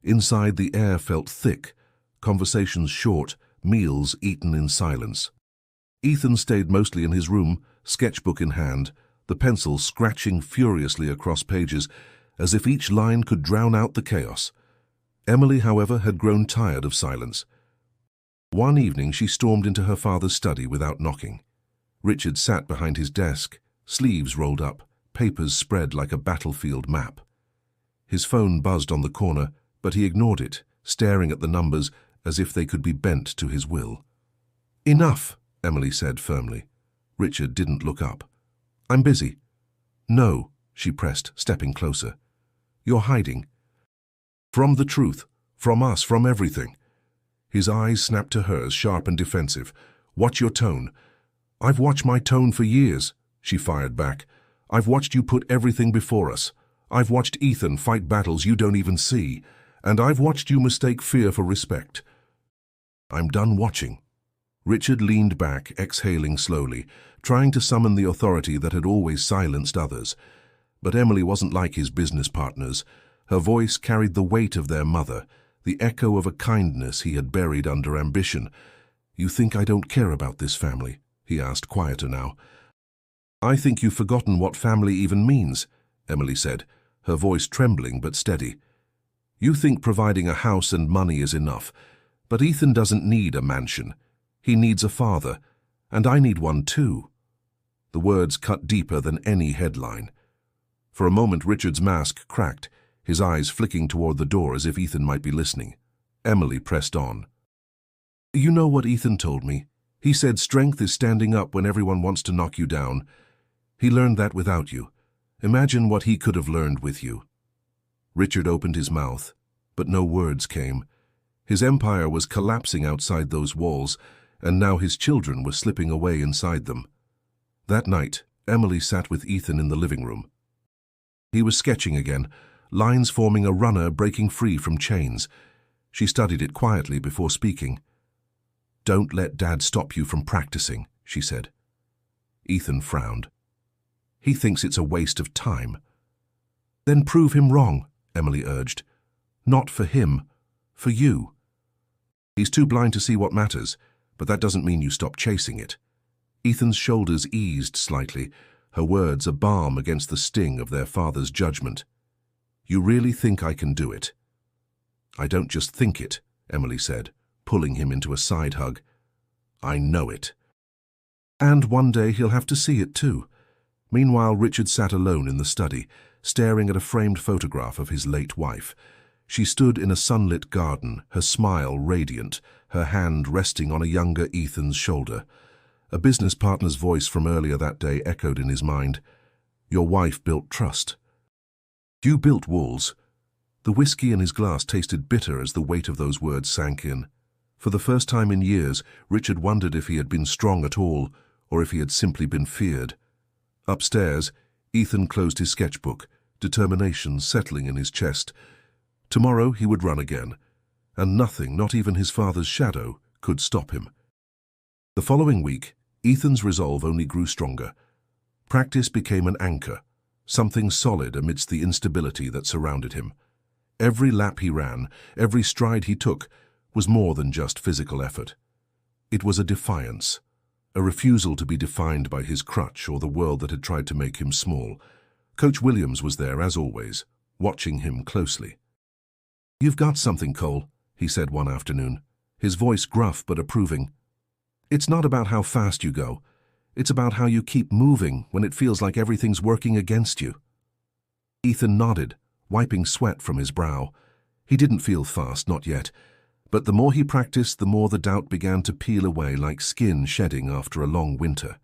Inside, the air felt thick, conversations short, meals eaten in silence. Ethan stayed mostly in his room, sketchbook in hand, the pencil scratching furiously across pages, as if each line could drown out the chaos. Emily, however, had grown tired of silence. One evening she stormed into her father's study without knocking. Richard sat behind his desk, sleeves rolled up, papers spread like a battlefield map. His phone buzzed on the corner, but he ignored it, staring at the numbers as if they could be bent to his will. "Enough," Emily said firmly. Richard didn't look up. "I'm busy." "No," she pressed, stepping closer. "You're hiding." "From the truth, from us, from everything." His eyes snapped to hers, sharp and defensive. "Watch your tone." "I've watched my tone for years," she fired back. "I've watched you put everything before us. I've watched Ethan fight battles you don't even see. And I've watched you mistake fear for respect." "I'm done watching." Richard leaned back, exhaling slowly, trying to summon the authority that had always silenced others. But Emily wasn't like his business partners. Her voice carried the weight of their mother, the echo of a kindness he had buried under ambition. "You think I don't care about this family?" he asked, quieter now. "I think you've forgotten what family even means," Emily said, her voice trembling but steady. "You think providing a house and money is enough, but Ethan doesn't need a mansion. He needs a father, and I need one too." The words cut deeper than any headline. For a moment Richard's mask cracked, his eyes flicking toward the door as if Ethan might be listening. Emily pressed on. "You know what Ethan told me? He said strength is standing up when everyone wants to knock you down. He learned that without you. Imagine what he could have learned with you." Richard opened his mouth, but no words came. His empire was collapsing outside those walls, and now his children were slipping away inside them. That night, Emily sat with Ethan in the living room. He was sketching again, lines forming a runner breaking free from chains. She studied it quietly before speaking. "Don't let Dad stop you from practicing," she said. Ethan frowned. "He thinks it's a waste of time." "Then prove him wrong," Emily urged. "Not for him, for you." "He's too blind to see what matters. but that doesn't mean you stop chasing it." Ethan's shoulders eased slightly, her words a balm against the sting of their father's judgment. "You really think I can do it?" "I don't just think it," Emily said, pulling him into a side hug. "I know it. And one day he'll have to see it too." Meanwhile, Richard sat alone in the study, staring at a framed photograph of his late wife. She stood in a sunlit garden, her smile radiant, her hand resting on a younger Ethan's shoulder. A business partner's voice from earlier that day echoed in his mind. "Your wife built trust. You built walls." The whiskey in his glass tasted bitter as the weight of those words sank in. For the first time in years, Richard wondered if he had been strong at all, or if he had simply been feared. Upstairs, Ethan closed his sketchbook, determination settling in his chest. Tomorrow he would run again, and nothing, not even his father's shadow, could stop him. The following week, Ethan's resolve only grew stronger. Practice became an anchor, something solid amidst the instability that surrounded him. Every lap he ran, every stride he took, was more than just physical effort. It was a defiance, a refusal to be defined by his crutch or the world that had tried to make him small. Coach Williams was there, as always, watching him closely. "You've got something, Cole," he said one afternoon, his voice gruff but approving. "It's not about how fast you go. It's about how you keep moving when it feels like everything's working against you." Ethan nodded, wiping sweat from his brow. He didn't feel fast, not yet, but the more he practiced, the more the doubt began to peel away like skin shedding after a long winter.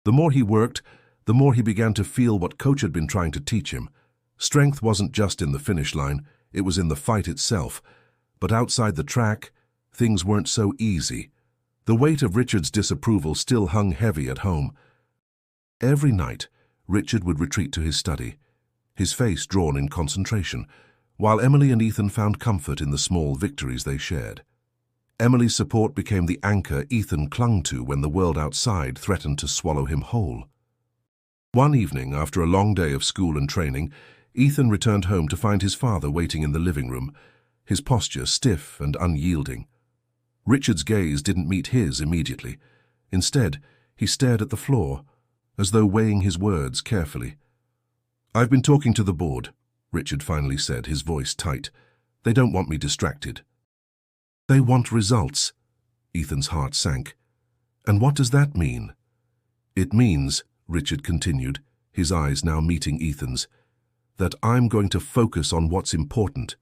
The more he worked, the more he began to feel what Coach had been trying to teach him. Strength wasn't just in the finish line, it was in the fight itself. But outside the track, things weren't so easy. The weight of Richard's disapproval still hung heavy at home. Every night, Richard would retreat to his study, his face drawn in concentration, while Emily and Ethan found comfort in the small victories they shared. Emily's support became the anchor Ethan clung to when the world outside threatened to swallow him whole. One evening, after a long day of school and training, Ethan returned home to find his father waiting in the living room, his posture stiff and unyielding. Richard's gaze didn't meet his immediately. Instead, he stared at the floor, as though weighing his words carefully. "I've been talking to the board," Richard finally said, his voice tight. "They don't want me distracted." "They want results." Ethan's heart sank. "And what does that mean?" "It means," Richard continued, his eyes now meeting Ethan's, "that I'm going to focus on what's important.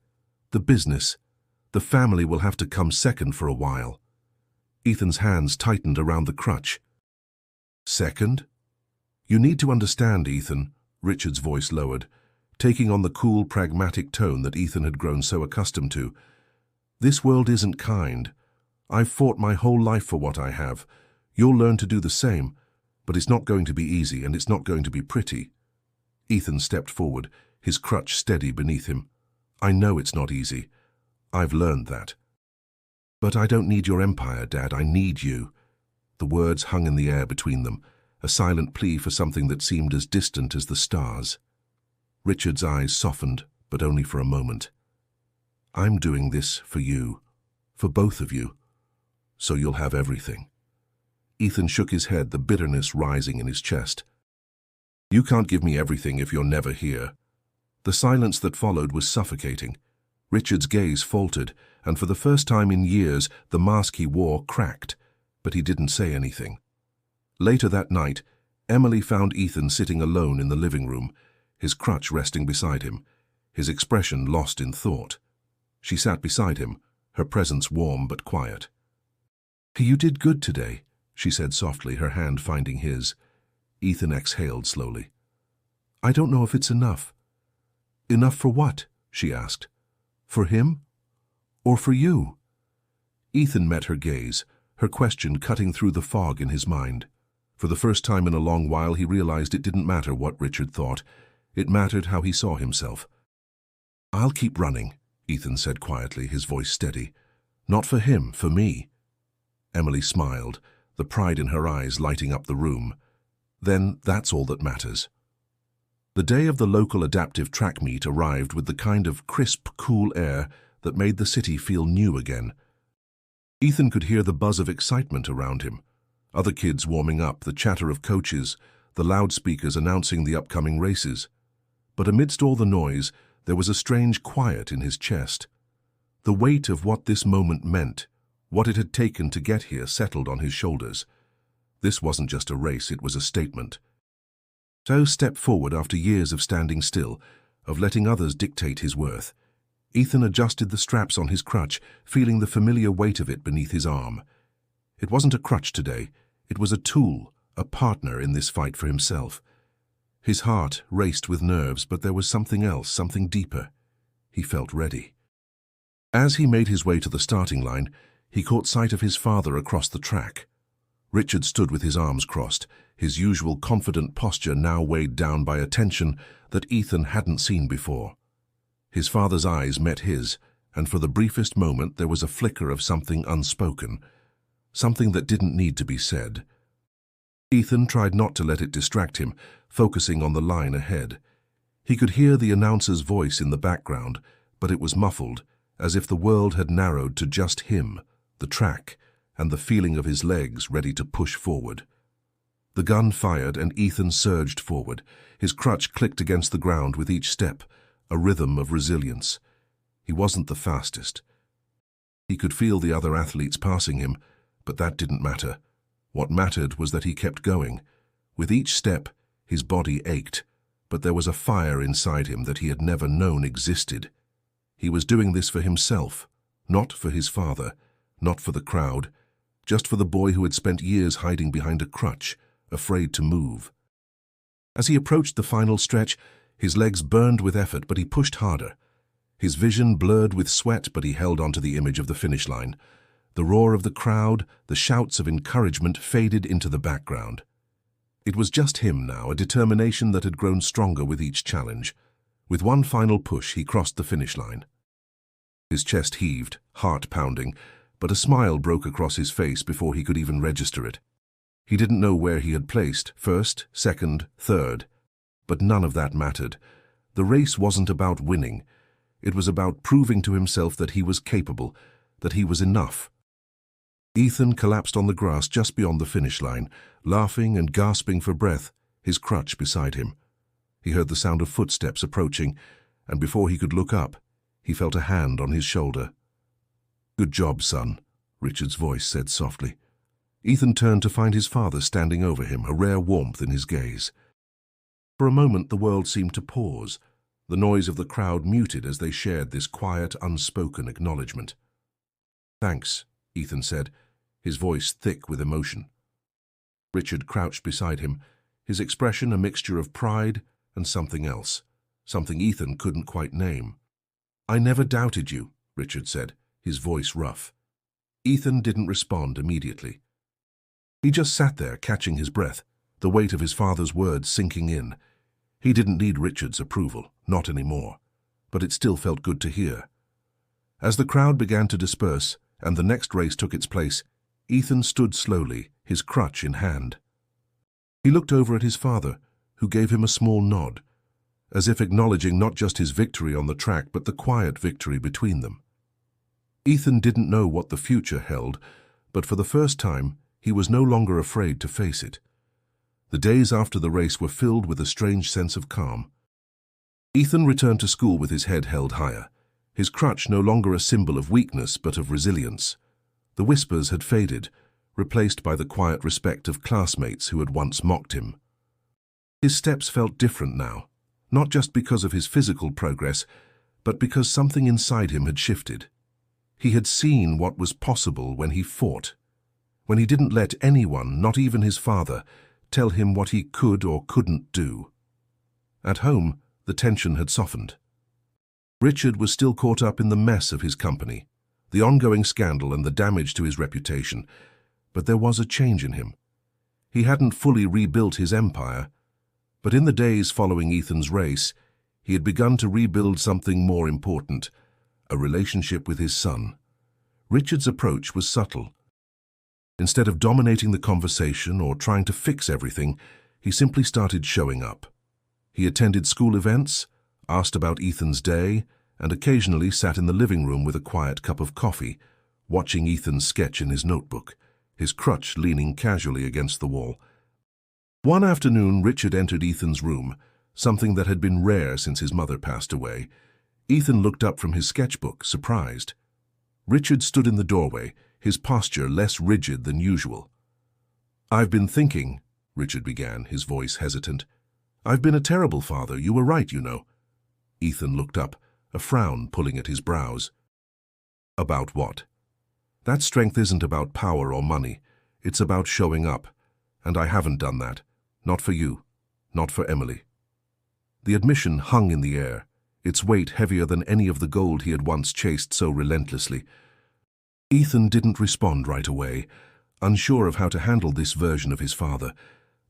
The business. The family will have to come second for a while." Ethan's hands tightened around the crutch. "Second?" "You need to understand, Ethan," Richard's voice lowered, taking on the cool, pragmatic tone that Ethan had grown so accustomed to. "This world isn't kind. I've fought my whole life for what I have. You'll learn to do the same, but it's not going to be easy and it's not going to be pretty." Ethan stepped forward, his crutch steady beneath him. "I know it's not easy. I've learned that. But I don't need your empire, Dad. I need you." The words hung in the air between them, a silent plea for something that seemed as distant as the stars. Richard's eyes softened, but only for a moment. "I'm doing this for you, for both of you, so you'll have everything." Ethan shook his head, the bitterness rising in his chest. "You can't give me everything if you're never here." The silence that followed was suffocating. Richard's gaze faltered, and for the first time in years, the mask he wore cracked, but he didn't say anything. Later that night, Emily found Ethan sitting alone in the living room, his crutch resting beside him, his expression lost in thought. She sat beside him, her presence warm but quiet. "You did good today," she said softly, her hand finding his. Ethan exhaled slowly. "I don't know if it's enough." "Enough for what?" she asked. "For him? Or for you?" Ethan met her gaze, her question cutting through the fog in his mind. For the first time in a long while, he realized it didn't matter what Richard thought. It mattered how he saw himself. "I'll keep running," Ethan said quietly, his voice steady. "Not for him, for me." Emily smiled, the pride in her eyes lighting up the room. "Then that's all that matters." The day of the local adaptive track meet arrived with the kind of crisp, cool air that made the city feel new again. Ethan could hear the buzz of excitement around him. Other kids warming up, the chatter of coaches, the loudspeakers announcing the upcoming races. But amidst all the noise, there was a strange quiet in his chest. The weight of what this moment meant, what it had taken to get here, settled on his shoulders. This wasn't just a race, it was a statement. So step forward after years of standing still, of letting others dictate his worth. Ethan adjusted the straps on his crutch, feeling the familiar weight of it beneath his arm. It wasn't a crutch today, it was a tool, a partner in this fight for himself. His heart raced with nerves, but there was something else, something deeper. He felt ready. As he made his way to the starting line, he caught sight of his father across the track. Richard stood with his arms crossed, his usual confident posture now weighed down by a tension that Ethan hadn't seen before. His father's eyes met his, and for the briefest moment there was a flicker of something unspoken, something that didn't need to be said. Ethan tried not to let it distract him, focusing on the line ahead. He could hear the announcer's voice in the background, but it was muffled, as if the world had narrowed to just him, the track, and the feeling of his legs ready to push forward. The gun fired and Ethan surged forward. His crutch clicked against the ground with each step, a rhythm of resilience. He wasn't the fastest. He could feel the other athletes passing him, but that didn't matter. What mattered was that he kept going. With each step, his body ached, but there was a fire inside him that he had never known existed. He was doing this for himself, not for his father, not for the crowd, just for the boy who had spent years hiding behind a crutch, afraid to move. As he approached the final stretch, his legs burned with effort, but he pushed harder. His vision blurred with sweat, but he held onto the image of the finish line. The roar of the crowd, the shouts of encouragement faded into the background. It was just him now, a determination that had grown stronger with each challenge. With one final push, he crossed the finish line. His chest heaved, heart pounding, but a smile broke across his face before he could even register it. He didn't know where he had placed, first, second, third. But none of that mattered. The race wasn't about winning. It was about proving to himself that he was capable, that he was enough. Ethan collapsed on the grass just beyond the finish line, laughing and gasping for breath, his crutch beside him. He heard the sound of footsteps approaching, and before he could look up, he felt a hand on his shoulder. "Good job, son," Richard's voice said softly. Ethan turned to find his father standing over him, a rare warmth in his gaze. For a moment the world seemed to pause. The noise of the crowd muted as they shared this quiet, unspoken acknowledgement. "Thanks," Ethan said, his voice thick with emotion. Richard crouched beside him, his expression a mixture of pride and something else, something Ethan couldn't quite name. "I never doubted you," Richard said, his voice rough. Ethan didn't respond immediately. He just sat there, catching his breath, the weight of his father's words sinking in. He didn't need Richard's approval, not anymore, but it still felt good to hear. As the crowd began to disperse and the next race took its place, Ethan stood slowly, his crutch in hand. He looked over at his father, who gave him a small nod, as if acknowledging not just his victory on the track, but the quiet victory between them. Ethan didn't know what the future held, but for the first time, he was no longer afraid to face it. The days after the race were filled with a strange sense of calm. Ethan returned to school with his head held higher, his crutch no longer a symbol of weakness but of resilience. The whispers had faded, replaced by the quiet respect of classmates who had once mocked him. His steps felt different now, not just because of his physical progress, but because something inside him had shifted. He had seen what was possible when he fought, when he didn't let anyone, not even his father, tell him what he could or couldn't do. At home, the tension had softened. Richard was still caught up in the mess of his company, the ongoing scandal and the damage to his reputation, but there was a change in him. He hadn't fully rebuilt his empire, but in the days following Ethan's race, he had begun to rebuild something more important, a relationship with his son. Richard's approach was subtle. Instead of dominating the conversation or trying to fix everything, he simply started showing up. He attended school events, asked about Ethan's day, and occasionally sat in the living room with a quiet cup of coffee, watching Ethan's sketch in his notebook, his crutch leaning casually against the wall. One afternoon, Richard entered Ethan's room, something that had been rare since his mother passed away. Ethan looked up from his sketchbook, surprised. Richard stood in the doorway, his posture less rigid than usual. "I've been thinking," Richard began, his voice hesitant. "I've been a terrible father, you were right, you know." Ethan looked up, a frown pulling at his brows. "About what?" "That strength isn't about power or money. It's about showing up. And I haven't done that. Not for you. Not for Emily." The admission hung in the air, its weight heavier than any of the gold he had once chased so relentlessly. Ethan didn't respond right away, unsure of how to handle this version of his father,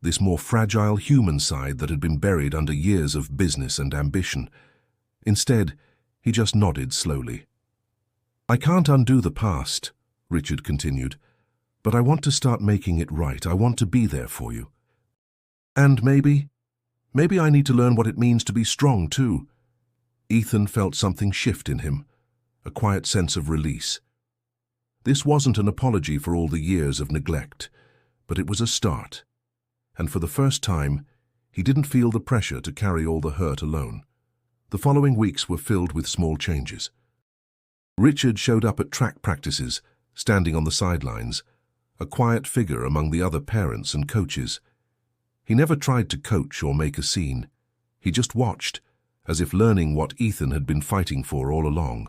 this more fragile human side that had been buried under years of business and ambition. Instead, he just nodded slowly. "I can't undo the past," Richard continued, "but I want to start making it right. I want to be there for you. And maybe I need to learn what it means to be strong, too." Ethan felt something shift in him, a quiet sense of release. This wasn't an apology for all the years of neglect, but it was a start. And for the first time, he didn't feel the pressure to carry all the hurt alone. The following weeks were filled with small changes. Richard showed up at track practices, standing on the sidelines, a quiet figure among the other parents and coaches. He never tried to coach or make a scene. He just watched, as if learning what Ethan had been fighting for all along.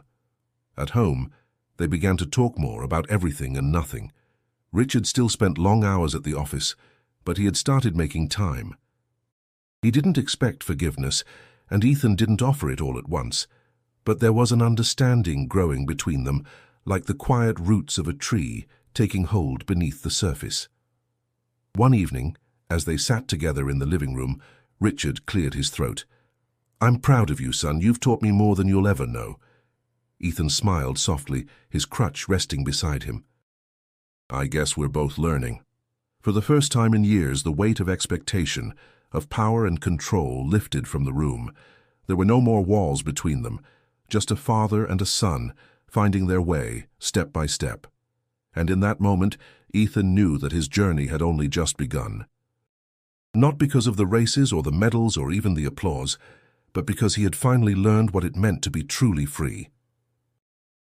At home, they began to talk more about everything and nothing. Richard still spent long hours at the office, but he had started making time. He didn't expect forgiveness, and Ethan didn't offer it all at once, but there was an understanding growing between them, like the quiet roots of a tree taking hold beneath the surface. One evening, as they sat together in the living room, Richard cleared his throat. "I'm proud of you, son. You've taught me more than you'll ever know." Ethan smiled softly, his crutch resting beside him. "I guess we're both learning." For the first time in years, the weight of expectation, of power and control lifted from the room. There were no more walls between them, just a father and a son finding their way, step by step. And in that moment, Ethan knew that his journey had only just begun. Not because of the races or the medals or even the applause, but because he had finally learned what it meant to be truly free.